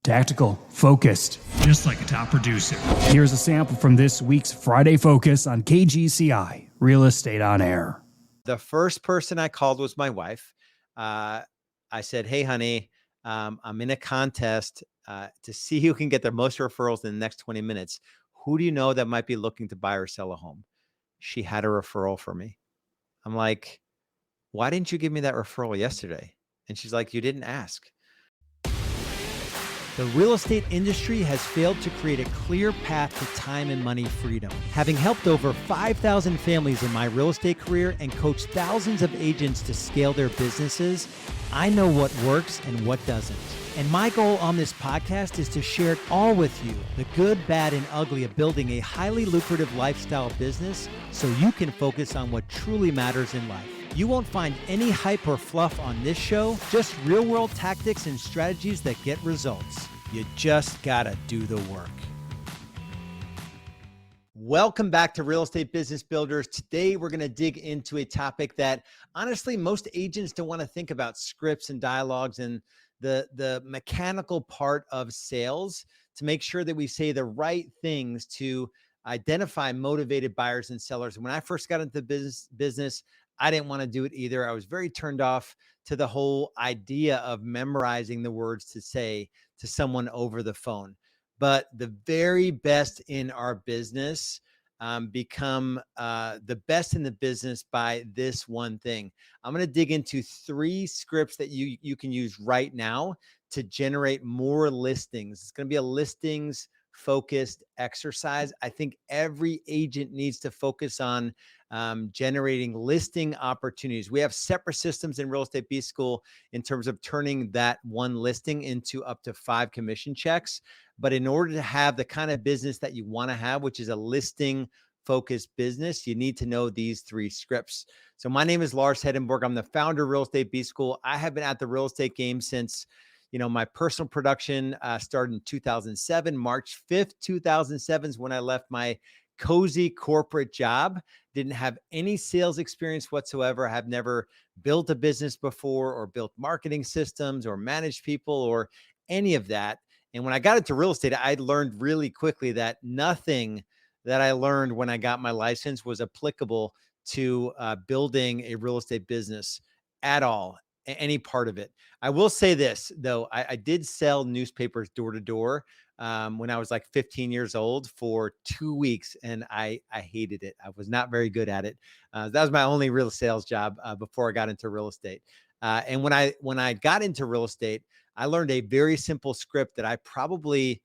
Tactical, focused, just like a top producer. Here's a sample from this week's Friday Focus on KGCI, Real Estate on Air. The first person I called was my wife. I said, hey, honey, I'm in a contest to see who can get the most referrals in the next 20 minutes. Who do you know that might be looking to buy or sell a home? She had a referral for me. I'm like, why didn't you give me that referral yesterday? And she's like, you didn't ask. The real estate industry has failed to create a clear path to time and money freedom. Having helped over 5,000 families in my real estate career and coached thousands of agents to scale their businesses, I know what works and what doesn't. And my goal on this podcast is to share it all with you, the good, bad, and ugly of building a highly lucrative lifestyle business so you can focus on what truly matters in life. You won't find any hype or fluff on this show, just real-world tactics and strategies that get results. You just gotta do the work. Welcome back to Real Estate Business Builders. Today, we're gonna dig into a topic that, honestly, most agents don't wanna think about: scripts and dialogues and the mechanical part of sales to make sure that we say the right things to identify motivated buyers and sellers. And when I first got into business, I didn't want to do it either. I was very turned off to the whole idea of memorizing the words to say to someone over the phone. But the very best in our business become the best in the business by this one thing. I'm going to dig into 3 scripts that you can use right now to generate more listings. It's going to be a listings focused exercise. I think every agent needs to focus on generating listing opportunities. We have separate systems in Real Estate B School in terms of turning that one listing into up to 5 commission checks. But in order to have the kind of business that you want to have, which is a listing focused business, you need to know these 3 scripts. So my name is Lars Hedenborg. I'm the founder of Real Estate B School. I have been at the real estate game since my personal production started in 2007. March 5th, 2007 is when I left my cozy corporate job. Didn't have any sales experience whatsoever. I have never built a business before or built marketing systems or managed people or any of that. And when I got into real estate, I learned really quickly that nothing that I learned when I got my license was applicable to building a real estate business at all, any part of it. I will say this, though. I did sell newspapers door to door when I was like 15 years old for 2 weeks, and I hated it. I was not very good at it. That was my only real sales job before I got into real estate. And when I got into real estate, I learned a very simple script that I probably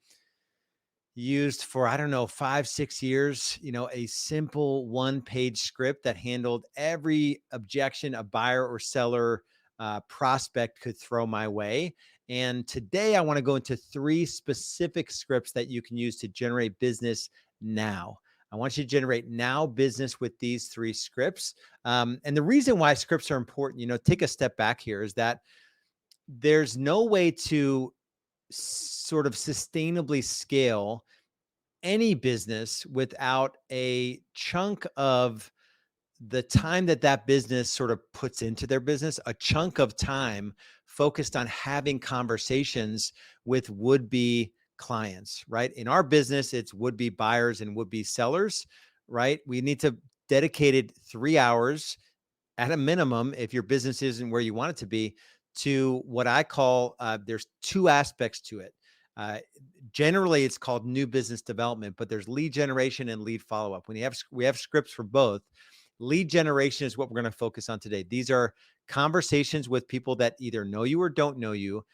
used for, 5-6 years, a simple 1-page script that handled every objection a buyer or seller prospect could throw my way. And today I want to go into 3 specific scripts that you can use to generate business now. I want you to generate now business with these 3 scripts. And the reason why scripts are important, take a step back here, is that there's no way to sort of sustainably scale any business without a chunk of the time that business sort of puts into their business, a chunk of time focused on having conversations with would-be clients, right? In our business, it's would-be buyers and would-be sellers, right? We need to dedicate 3 hours at a minimum, if your business isn't where you want it to be, to what I call, there's 2 aspects to it. Generally, it's called new business development, but there's lead generation and lead follow-up. We have scripts for both. Lead generation is what we're going to focus on today. These are conversations with people that either know you or don't know you,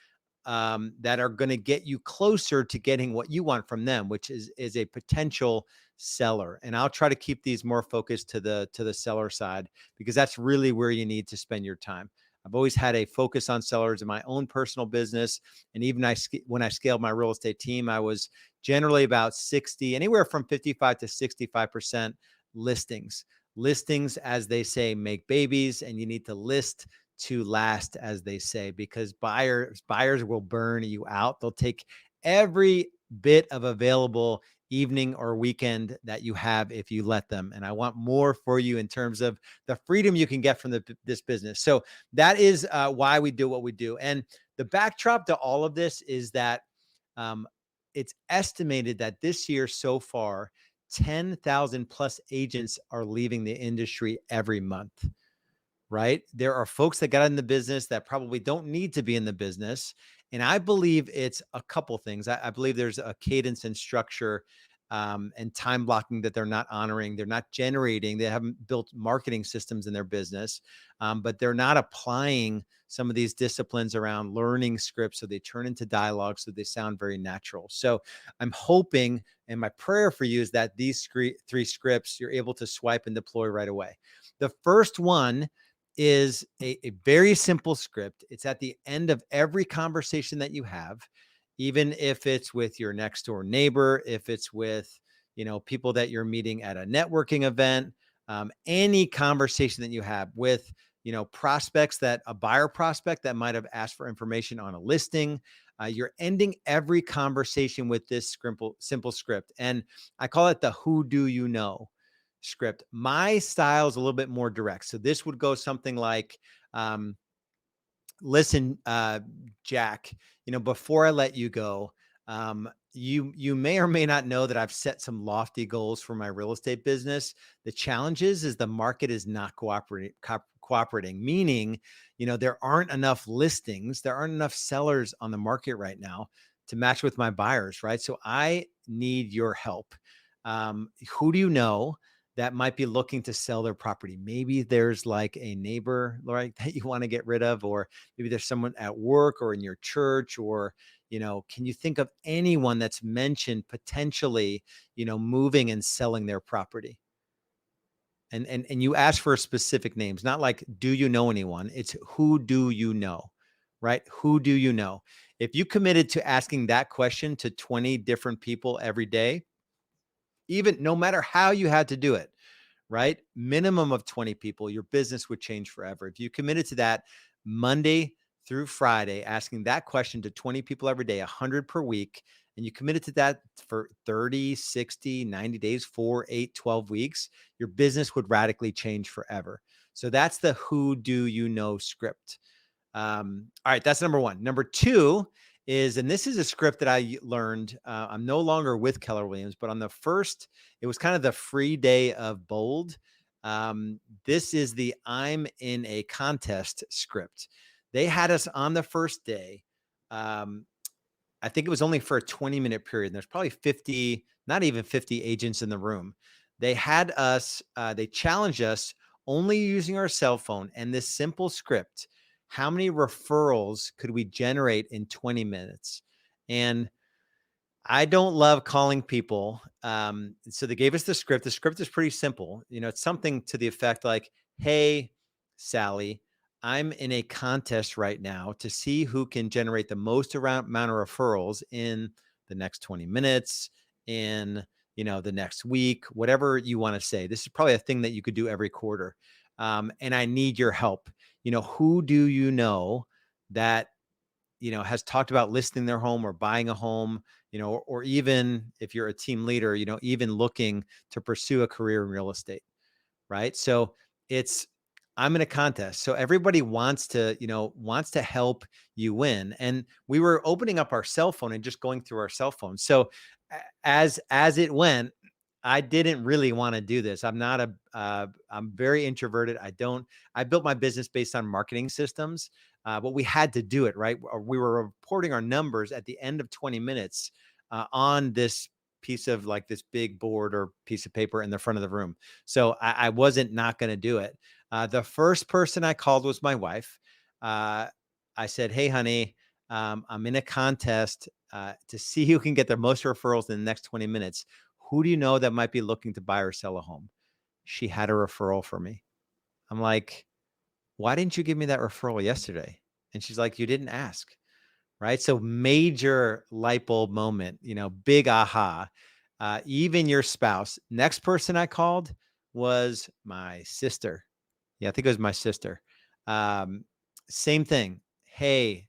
that are going to get you closer to getting what you want from them, which is a potential seller. And I'll try to keep these more focused to the seller side, because that's really where you need to spend your time. I've always had a focus on sellers in my own personal business. And even when I scaled my real estate team, I was generally about 60, anywhere from 55 to 65% listings. Listings, as they say, make babies, and you need to list to last, as they say, because buyers will burn you out. They'll take every bit of available evening or weekend that you have if you let them. And I want more for you in terms of the freedom you can get from this business. So that is why we do what we do. And the backdrop to all of this is that Um, it's estimated that this year so far, 10,000 plus agents are leaving the industry every month, right? There are folks that got in the business that probably don't need to be in the business. And I believe it's a couple things. I believe there's a cadence and structure and time blocking that they're not honoring. They're not generating, they haven't built marketing systems in their business, but they're not applying some of these disciplines around learning scripts. So they turn into dialogue. So they sound very natural. So I'm hoping, and my prayer for you is that these three scripts you're able to swipe and deploy right away. The first one is a very simple script. It's at the end of every conversation that you have, even if it's with your next door neighbor, if it's with, people that you're meeting at a networking event, any conversation that you have with, prospects, that a buyer prospect that might have asked for information on a listing. You're ending every conversation with this simple script. And I call it the who do you know script. My style is a little bit more direct. So this would go something like, listen, Jack, before I let you go, you may or may not know that I've set some lofty goals for my real estate business. The challenge is the market is not cooperating, meaning, there aren't enough listings, there aren't enough sellers on the market right now to match with my buyers, right? So I need your help. Who do you know that might be looking to sell their property? Maybe there's like a neighbor, right, that you want to get rid of, or maybe there's someone at work or in your church, or, can you think of anyone that's mentioned potentially, moving and selling their property? And you ask for specific names, not like, do you know anyone? It's who do you know, right? Who do you know? If you committed to asking that question to 20 different people every day, even no matter how you had to do it, right? Minimum of 20 people, your business would change forever. If you committed to that Monday through Friday, asking that question to 20 people every day, 100 per week, and you committed to that for 30, 60, 90 days, 4, 8, 12 weeks, your business would radically change forever. So that's the who do you know script. All right, that's number one. Number two is, and this is a script that I learned. I'm no longer with Keller Williams, but on the first, it was kind of the free day of Bold. This is the I'm in a contest script. They had us on the first day. I think it was only for a 20-minute period. And there's probably 50, not even 50 agents in the room. They had us, they challenged us only using our cell phone and this simple script. How many referrals could we generate in 20 minutes? And I don't love calling people. So they gave us the script. The script is pretty simple. It's something to the effect like, hey, Sally, I'm in a contest right now to see who can generate the most amount of referrals in the next 20 minutes, in, the next week, whatever you want to say. This is probably a thing that you could do every quarter. And I need your help. Who do you know that has talked about listing their home or buying a home, or even if you're a team leader, even looking to pursue a career in real estate, right? So I'm in a contest. So everybody wants to help you win. And we were opening up our cell phone and just going through our cell phone. So as it went, I didn't really want to do this. I'm very introverted. I built my business based on marketing systems, but we had to do it, right? We were reporting our numbers at the end of 20 minutes on this piece of like this big board or piece of paper in the front of the room. So I wasn't not going to do it. The first person I called was my wife. I said, hey, honey, I'm in a contest to see who can get the most referrals in the next 20 minutes. Who do you know that might be looking to buy or sell a home? She had a referral for me. I'm like, why didn't you give me that referral yesterday? And she's like, you didn't ask. Right. So major light bulb moment, big aha. Even your spouse. Next person I called was my sister. Yeah, I think it was my sister. Same thing. Hey,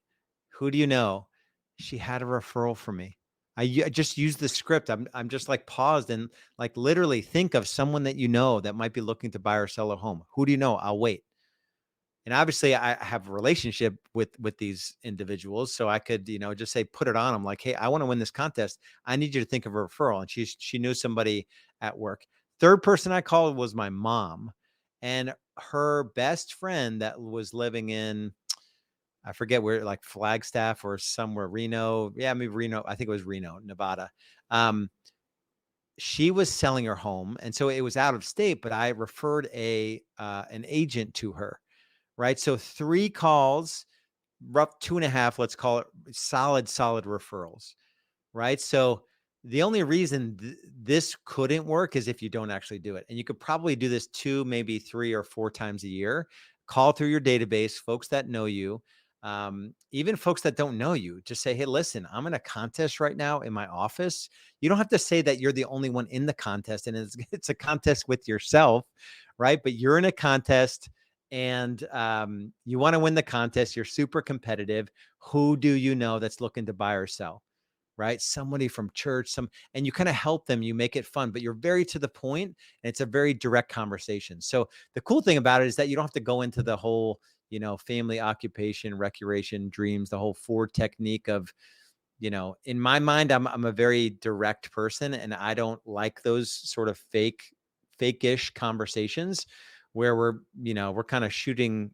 who do you know? She had a referral for me. I just used the script. I'm just like paused and like literally think of someone that that might be looking to buy or sell a home. Who do you know? I'll wait. And obviously I have a relationship with these individuals. So I could, just say, put it on them like, hey, I want to win this contest. I need you to think of a referral. And she knew somebody at work. Third person I called was my mom, and her best friend that was living in, I forget where, like Flagstaff or somewhere, Reno. Yeah, maybe Reno. I think it was Reno, Nevada. Um, she was selling her home, and so it was out of state, but I referred an agent to her, right? So 3 calls, rough 2.5, let's call it, solid referrals, right? So the only reason this couldn't work is if you don't actually do it. And you could probably do this 2, maybe 3 or 4 times a year. Call through your database, folks that know you, even folks that don't know you. Just say, hey, listen, I'm in a contest right now in my office. You don't have to say that you're the only one in the contest, and it's a contest with yourself, right? But you're in a contest, and you want to win the contest. You're super competitive. Who do you know that's looking to buy or sell? Right? Somebody from church, and you kind of help them, you make it fun, but you're very to the point, and it's a very direct conversation. So the cool thing about it is that you don't have to go into the whole, family, occupation, recreation, dreams, the whole 4 technique of, in my mind, I'm a very direct person, and I don't like those sort of fake-ish conversations where we're kind of shooting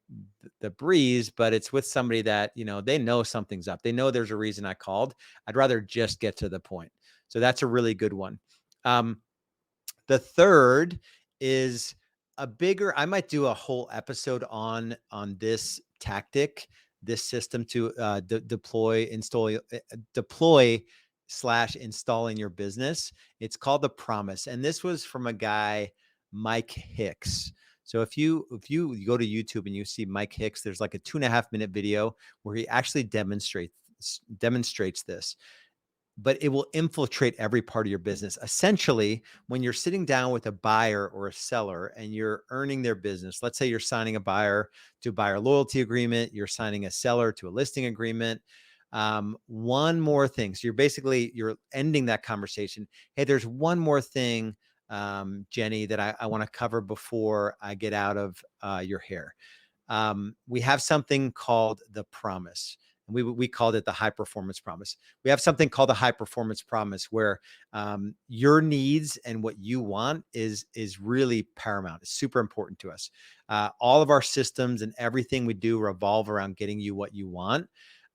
the breeze, but it's with somebody that, they know something's up. They know there's a reason I called. I'd rather just get to the point. So that's a really good one. The third is I might do a whole episode on this tactic, this system to deploy slash install in your business. It's called the promise. And this was from a guy, Mike Hicks. So if you go to YouTube and you see Mike Hicks, there's like a 2.5-minute video where he actually demonstrates this, but it will infiltrate every part of your business. Essentially, when you're sitting down with a buyer or a seller and you're earning their business, let's say you're signing a buyer to a buyer loyalty agreement, you're signing a seller to a listing agreement. One more thing. So you're ending that conversation. Hey, there's one more thing, Jenny, that I want to cover before I get out of your hair. We have something called the promise. And we called it the high performance promise. We have something called the high performance promise, where your needs and what you want is really paramount. It's super important to us. All of our systems and everything we do revolve around getting you what you want.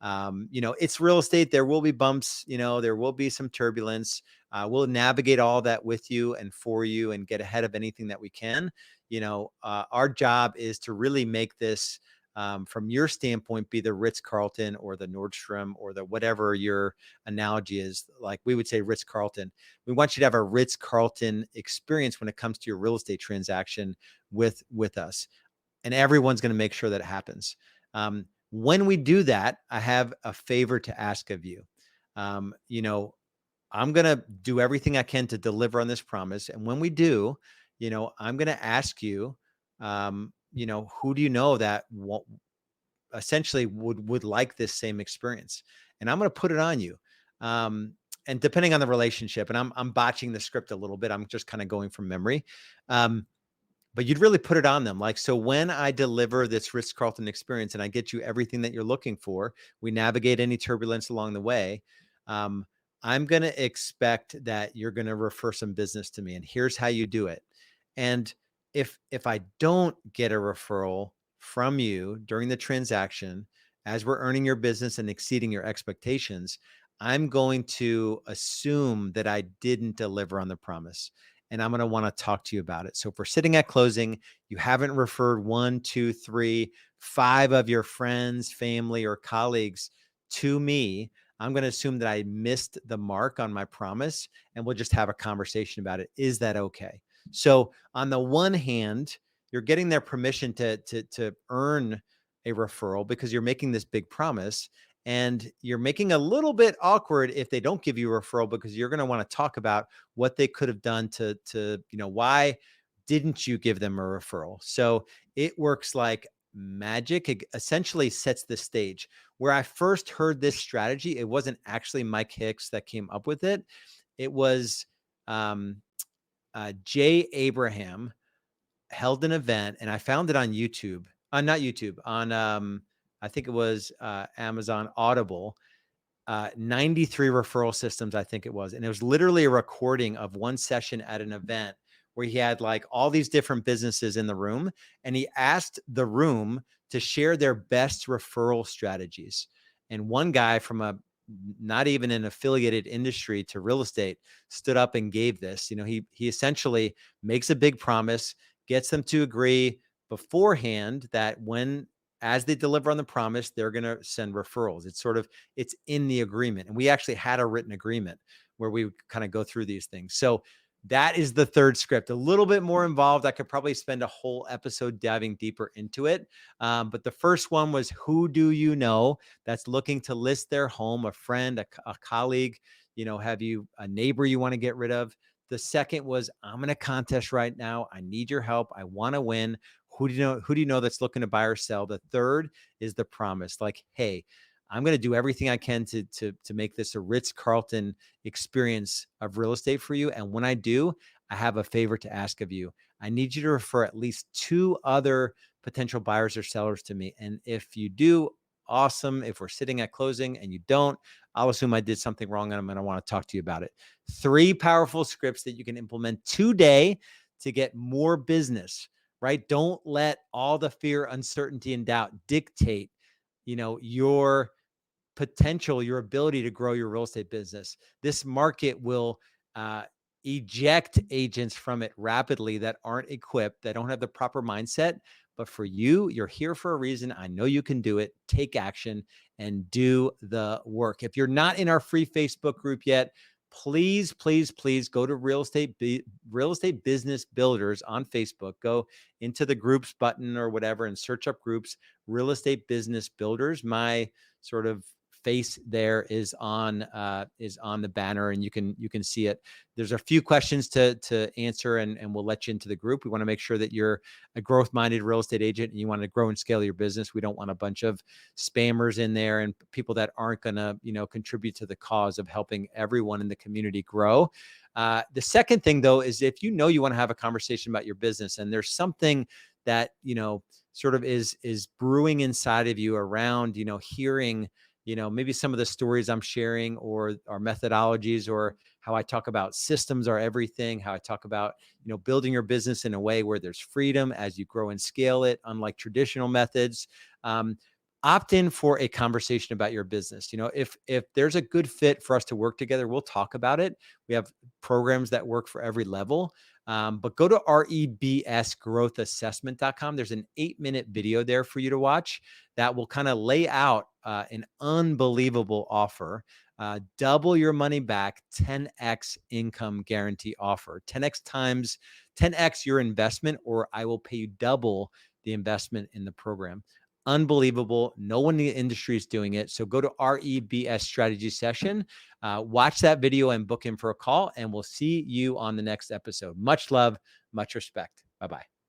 It's real estate. There will be bumps. There will be some turbulence. We'll navigate all that with you and for you and get ahead of anything that we can. Our job is to really make this, from your standpoint, be the Ritz-Carlton or the Nordstrom or the whatever your analogy is. Like we would say Ritz-Carlton. We want you to have a Ritz-Carlton experience when it comes to your real estate transaction with us. And everyone's going to make sure that it happens. When we do that, I have a favor to ask of you. I'm going to do everything I can to deliver on this promise. And when we do, I'm going to ask you, who do you know that essentially would like this same experience? And I'm going to put it on you. And depending on the relationship, and I'm botching the script a little bit, I'm just kind of going from memory. But you'd really put it on them. Like, so when I deliver this Ritz-Carlton experience and I get you everything that you're looking for, we navigate any turbulence along the way. I'm going to expect that you're going to refer some business to me, and here's how you do it. And if I don't get a referral from you during the transaction, as we're earning your business and exceeding your expectations, I'm going to assume that I didn't deliver on the promise. And I'm going to want to talk to you about it. So if we're sitting at closing, you haven't referred 1, 2, 3, 5 of your friends, family, or colleagues to me, I'm going to assume that I missed the mark on my promise, and we'll just have a conversation about it. Is that okay? So on the one hand, you're getting their permission to earn a referral because you're making this big promise. And you're making a little bit awkward if they don't give you a referral, because you're going to want to talk about what they could have done to why didn't you give them a referral? So it works like magic. It essentially sets the stage. Where I first heard this strategy, it wasn't actually Mike Hicks that came up with it. It was Jay Abraham held an event, and I found it on YouTube. Not YouTube, on I think it was Amazon Audible. 93 referral systems, I think it was. And it was literally a recording of one session at an event where he had like all these different businesses in the room, and he asked the room to share their best referral strategies. And one guy from a not even an affiliated industry to real estate stood up and gave this. He essentially makes a big promise, gets them to agree beforehand that when as they deliver on the promise, they're going to send referrals. It's in the agreement. And we actually had a written agreement where we kind of go through these things. So that is the third script, a little bit more involved. I could probably spend a whole episode diving deeper into it. But the first one was, who do you know that's looking to list their home, a friend, a colleague, have you a neighbor you want to get rid of? The second was, I'm in a contest right now. I need your help. I want to win. Who do you know that's looking to buy or sell? The third is the promise. Like, hey, I'm going to do everything I can to make this a Ritz-Carlton experience of real estate for you. And when I do, I have a favor to ask of you. I need you to refer at least 2 other potential buyers or sellers to me. And if you do, awesome. If we're sitting at closing and you don't, I'll assume I did something wrong and I'm going to want to talk to you about it. 3 powerful scripts that you can implement today to get more business, right? Don't let all the fear, uncertainty, and doubt dictate, your potential, your ability to grow your real estate business. This market will eject agents from it rapidly that aren't equipped, that don't have the proper mindset. But for you, you're here for a reason. I know you can do it. Take action and do the work. If you're not in our free Facebook group yet, please go to Real Estate Business Builders on Facebook. Go into the groups button or whatever and search up groups, Real Estate Business Builders. My sort of face there is on the banner, and you can see it. There's a few questions to answer, and we'll let you into the group. We want to make sure that you're a growth-minded real estate agent and you want to grow and scale your business. We don't want a bunch of spammers in there and people that aren't going to, contribute to the cause of helping everyone in the community grow. The second thing, though, is if you want to have a conversation about your business and there's something that, sort of is brewing inside of you around, hearing, maybe some of the stories I'm sharing or our methodologies, or how I talk about systems are everything, how I talk about, building your business in a way where there's freedom as you grow and scale it, unlike traditional methods. Opt in for a conversation about your business. If there's a good fit for us to work together, we'll talk about it. We have programs that work for every level. But go to rebsgrowthassessment.com. There's an 8-minute video there for you to watch that will kind of lay out an unbelievable offer. Double your money back, 10x income guarantee offer, 10x your investment, or I will pay you double the investment in the program. Unbelievable. No one in the industry is doing it. So go to REBS strategy session, watch that video and book in for a call, and we'll see you on the next episode. Much love, much respect. Bye-bye.